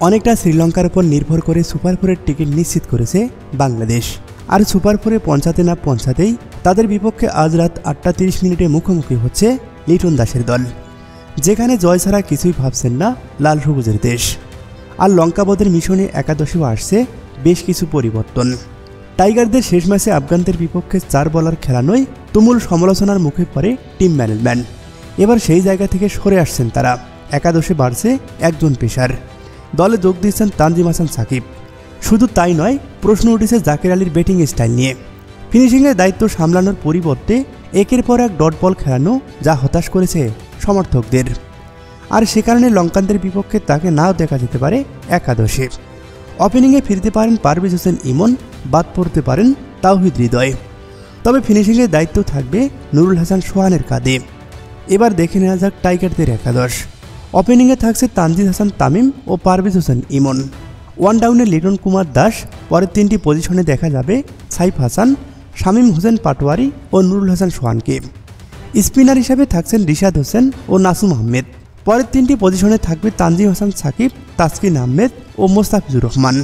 অনেকটা শ্রীলঙ্কার উপর নির্ভর করে সুপার ফোরের টিকিট নিশ্চিত করেছে বাংলাদেশ। আর সুপার ফোরে পৌঁছাতে না পৌঁছাতেই তাদের বিপক্ষে আজ রাত 8:30 মুখোমুখি হচ্ছে লিটন দাসের দল, যেখানে জয় ছাড়া কিছুই ভাবছেন না লাল সবুজের দেশ। আর লঙ্কাবধের মিশনে একাদশেও আসছে বেশ কিছু পরিবর্তন। টাইগারদের শেষ ম্যাচে আফগানদের বিপক্ষে 4 বলার খেলানোয় তুমুল সমালোচনার মুখে পড়ে টিম ম্যানেজমেন্ট। এবার সেই জায়গা থেকে সরে আসছেন তারা। একাদশে বাড়ছে একজন পেসার, দলে যোগ দিচ্ছেন তানজিম হাসান সাকিব। শুধু তাই নয়, প্রশ্ন উঠেছে জাকের আলীর ব্যাটিং স্টাইল নিয়ে। ফিনিশিংয়ের দায়িত্ব সামলানোর পরিবর্তে একের পর এক ডট বল খেলানো, যা হতাশ করেছে সমর্থকদের। আর সে কারণে লঙ্কানদের বিপক্ষে তাকে নাও দেখা যেতে পারে একাদশে। ওপেনিংয়ে ফিরতে পারেন পারভেজ হোসেন ইমন, বাদ পড়তে পারেন তাওহিদ হৃদয়। তবে ফিনিশিংয়ের দায়িত্ব থাকবে নুরুল হাসান সোহানের কাঁধে। এবার দেখে নেওয়া যাক টাইগারদের একাদশ। ওপেনিংয়ে থাকছে তানজিদ হাসান তামিম ও পারভেজ হোসেন ইমন। ওয়ান ডাউনে লিটন কুমার দাস। পরের 3টি পজিশনে দেখা যাবে সাইফ হাসান, শামীম হোসেন পাটোয়ারি ও নুরুল হাসান সোহানকে। স্পিনার হিসাবে থাকছেন রিশাদ হোসেন ও নাসুম আহমেদ। পরের 3টি পজিশনে থাকবে তানজিম হাসান সাকিব, তাসকিন আহমেদ ও মোস্তাফিজুর রহমান।